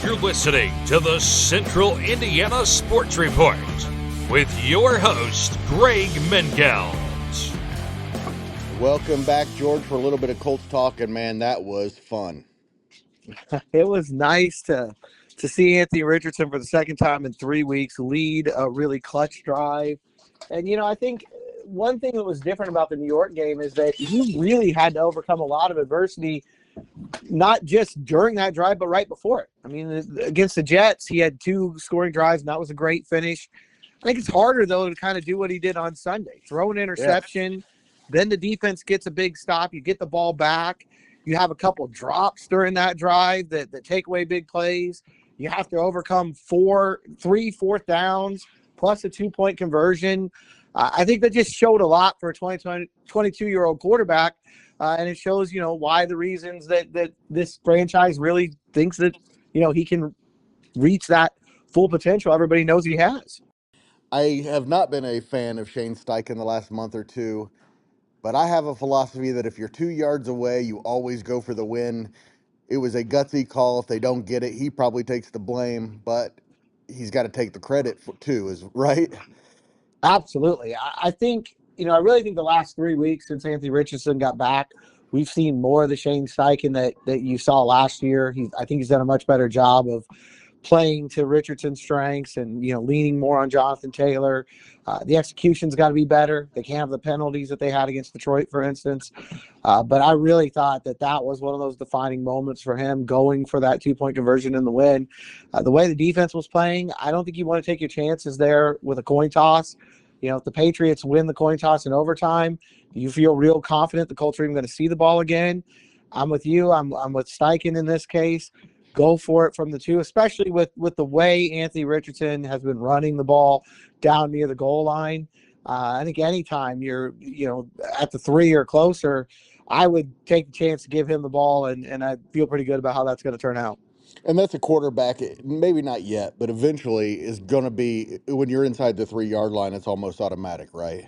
You're listening to the Central Indiana Sports Report with your host, Greg Mengels. Welcome back, George, for a little bit of Colts talk, and man, that was fun. It was nice to see Anthony Richardson for the second time in 3 weeks lead a really clutch drive. And, I think one thing that was different about the New York game is that he really had to overcome a lot of adversity, not just during that drive, but right before it. I mean, against the Jets, he had 2 scoring drives, and that was a great finish. I think it's harder, though, to kind of do what he did on Sunday. Throw an interception, then the defense gets a big stop, you get the ball back. You have a couple drops during that drive that take away big plays. You have to overcome 3 fourth downs plus a 2-point conversion. I think that just showed a lot for a 22-year-old quarterback. And it shows, why the reasons that this franchise really thinks that, he can reach that full potential everybody knows he has. I have not been a fan of Shane Steichen the last month or two, but I have a philosophy that if you're 2 yards away, you always go for the win. It was a gutsy call. If they don't get it, he probably takes the blame, but he's got to take the credit for too, right? Absolutely. I think, I really think the last 3 weeks since Anthony Richardson got back, we've seen more of the Shane Steichen that you saw last year. I think he's done a much better job of playing to Richardson's strengths and, leaning more on Jonathan Taylor. The execution's got to be better. They can't have the penalties that they had against Detroit, for instance. But I really thought that was one of those defining moments for him, going for that 2-point conversion in the win. The way the defense was playing, I don't think you want to take your chances there with a coin toss. If the Patriots win the coin toss in overtime, you feel real confident the Colts are even going to see the ball again. I'm with you. I'm with Steichen in this case. Go for it from the 2, especially with the way Anthony Richardson has been running the ball down near the goal line. I think anytime you're, at the 3 or closer, I would take the chance to give him the ball, and I feel pretty good about how that's going to turn out. And that's a quarterback, maybe not yet, but eventually is going to be, when you're inside the 3-yard line, it's almost automatic, right?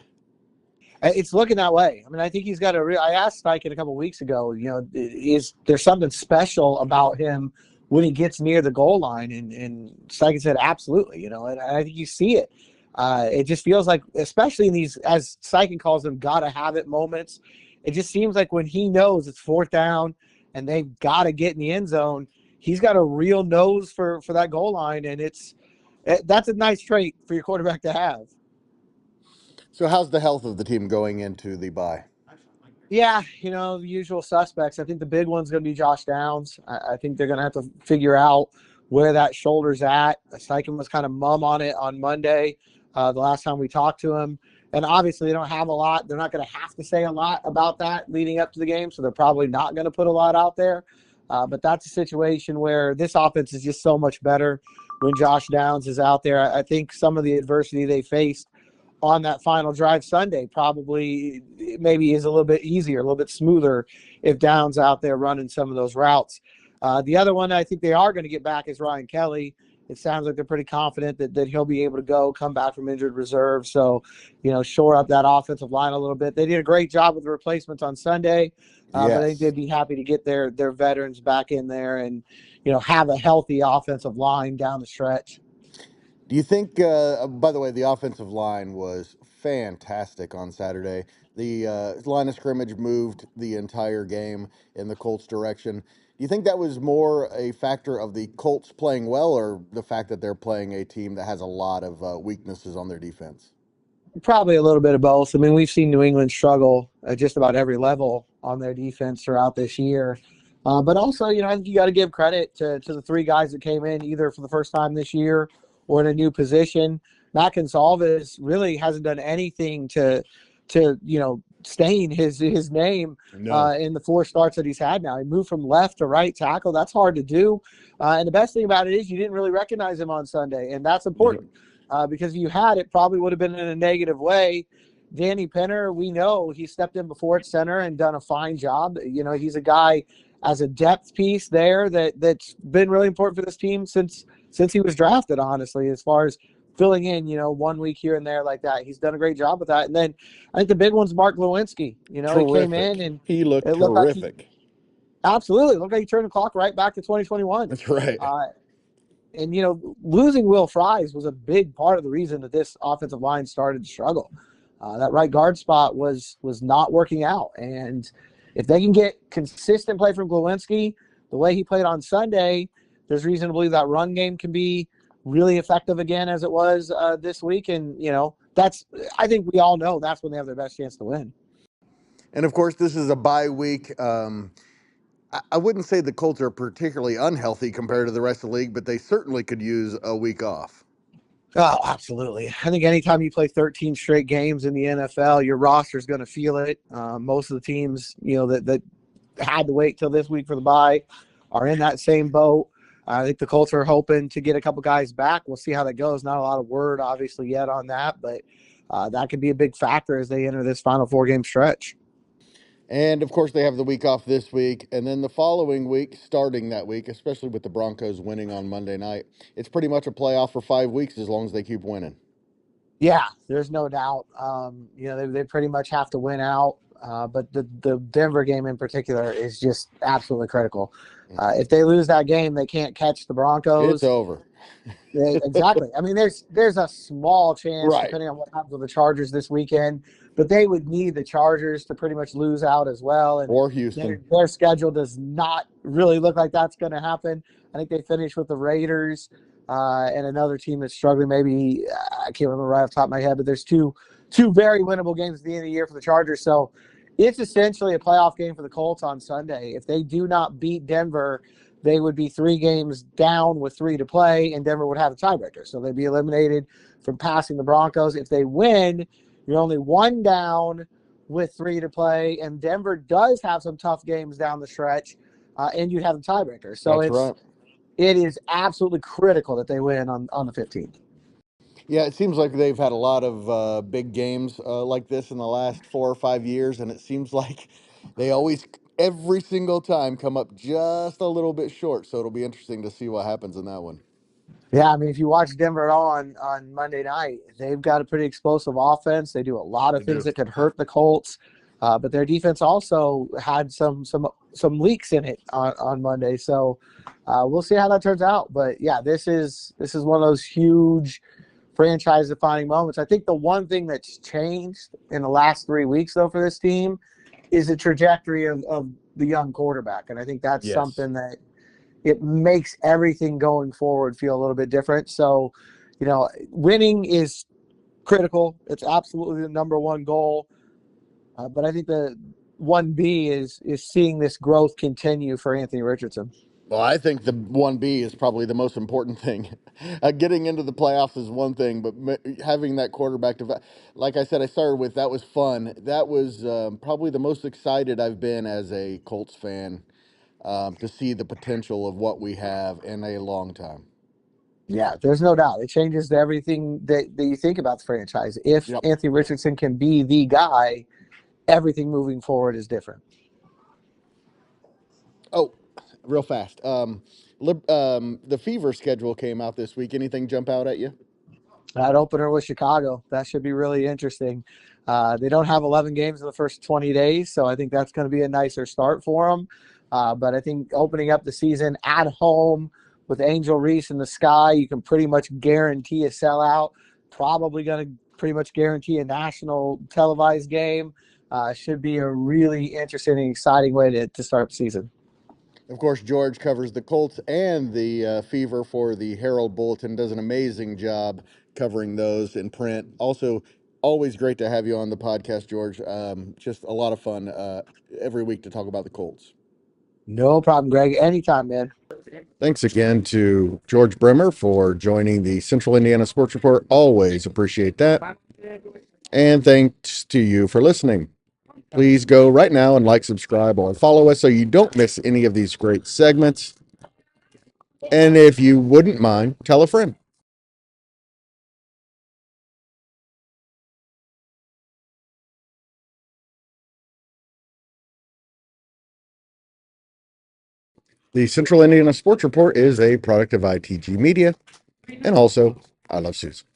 It's looking that way. I mean, I think he's got I asked Steichen a couple of weeks ago, is there something special about him when he gets near the goal line? And Steichen said, absolutely, and I think you see it. It just feels like, especially in these, as Steichen calls them, gotta have it moments, it just seems like when he knows it's 4th down and they've got to get in the end zone, he's got a real nose for that goal line, and that's a nice trait for your quarterback to have. So how's the health of the team going into the bye? Yeah, the usual suspects. I think the big one's going to be Josh Downs. I think they're going to have to figure out where that shoulder's at. Steichen was kind of mum on it on Monday, the last time we talked to him. And obviously they don't have a lot. They're not going to have to say a lot about that leading up to the game, so they're probably not going to put a lot out there. But that's a situation where this offense is just so much better when Josh Downs is out there. I think some of the adversity they faced on that final drive Sunday probably maybe is a little bit easier, a little bit smoother if Downs out there running some of those routes. The other one I think they are going to get back is Ryan Kelly. It sounds like they're pretty confident that he'll be able to come back from injured reserve. So, shore up that offensive line a little bit. They did a great job with the replacements on Sunday, but I think they'd be happy to get their veterans back in there and, have a healthy offensive line down the stretch. Do you think, by the way, the offensive line was fantastic on Saturday. The line of scrimmage moved the entire game in the Colts' direction. Do you think that was more a factor of the Colts playing well, or the fact that they're playing a team that has a lot of weaknesses on their defense? Probably a little bit of both. I mean, we've seen New England struggle at just about every level on their defense throughout this year. But also, I think you got to give credit to the 3 guys that came in either for the first time this year or in a new position. Matt Gonsalves really hasn't done anything to stain his name in the 4 starts that he's had now. He moved from left to right tackle. That's hard to do. And the best thing about it is you didn't really recognize him on Sunday, and that's important because if you had, it probably would have been in a negative way. Danny Penner, we know he stepped in before at center and done a fine job. He's a guy as a depth piece there that's been really important for this team since he was drafted, honestly, as far as filling in, 1 week here and there like that. He's done a great job with that. And then I think the big one's Mark Lewinsky. He came in and he looked terrific. Absolutely. Looked like he turned the clock right back to 2021. That's right. And losing Will Fries was a big part of the reason that this offensive line started to struggle. That right guard spot was not working out, and if they can get consistent play from Glowinski, the way he played on Sunday, there's reason to believe that run game can be really effective again as it was this week. And that's, I think we all know that's when they have their best chance to win. And of course, this is a bye week. I wouldn't say the Colts are particularly unhealthy compared to the rest of the league, but they certainly could use a week off. Oh, absolutely. I think anytime you play 13 straight games in the NFL, your roster is going to feel it. Most of the teams, that had to wait till this week for the bye are in that same boat. I think the Colts are hoping to get a couple guys back. We'll see how that goes. Not a lot of word, obviously, yet on that, but that could be a big factor as they enter this final 4-game stretch. And of course, they have the week off this week. And then the following week, starting that week, especially with the Broncos winning on Monday night, it's pretty much a playoff for 5 weeks as long as they keep winning. Yeah, there's no doubt. They pretty much have to win out. But the Denver game in particular is just absolutely critical. If they lose that game, they can't catch the Broncos. It's over. Exactly. I mean, there's a small chance, Right, depending on what happens with the Chargers this weekend, but they would need the Chargers to pretty much lose out as well. And or Houston. their schedule does not really look like that's going to happen. I think they finish with the Raiders and another team that's struggling. Maybe I can't remember right off the top of my head, but there's two very winnable games at the end of the year for the Chargers. So it's essentially a playoff game for the Colts on Sunday. If they do not beat Denver, they would be 3 games down with 3 to play, and Denver would have a tiebreaker. So they'd be eliminated from passing the Broncos. If they win, you're only 1 down with 3 to play, and Denver does have some tough games down the stretch, and you'd have the tiebreaker. So it is absolutely critical that they win on the 15th. Yeah, it seems like they've had a lot of big games like this in the last 4 or 5 years, and it seems like they always, every single time, come up just a little bit short. So it'll be interesting to see what happens in that one. Yeah, I mean, if you watch Denver at all on Monday night, they've got a pretty explosive offense. They do a lot of things that could hurt the Colts, but their defense also had some leaks in it on Monday. So we'll see how that turns out. But yeah, this is one of those huge franchise-defining moments. I think the one thing that's changed in the last 3 weeks, though, for this team is the trajectory of the young quarterback, and I think that's something that it makes everything going forward feel a little bit different. So, winning is critical. It's absolutely the number one goal. But I think the 1B is seeing this growth continue for Anthony Richardson. Well, I think the 1B is probably the most important thing. Getting into the playoffs is one thing, but having that quarterback, like I said, I started with, that was fun. That was probably the most excited I've been as a Colts fan to see the potential of what we have in a long time. Yeah, there's no doubt. It changes everything that you think about the franchise. If Anthony Richardson can be the guy, everything moving forward is different. Oh, real fast. The Fever schedule came out this week. Anything jump out at you? That opener with Chicago, that should be really interesting. They don't have 11 games in the first 20 days, so I think that's going to be a nicer start for them. But I think opening up the season at home with Angel Reese in the sky, you can pretty much guarantee a sellout. Probably going to pretty much guarantee a national televised game. Should be a really interesting and exciting way to start the season. Of course, George covers the Colts and the Fever for the Herald-Bulletin, does an amazing job covering those in print. Also, always great to have you on the podcast, George. Just a lot of fun every week to talk about the Colts. No problem, Greg. Anytime, man. Thanks again to George Bremer for joining the Central Indiana Sports Report. Always appreciate that. And thanks to you for listening. Please go right now and like, subscribe, or follow us so you don't miss any of these great segments. And if you wouldn't mind, tell a friend. The Central Indiana Sports Report is a product of ITG Media, and also I Love Susan.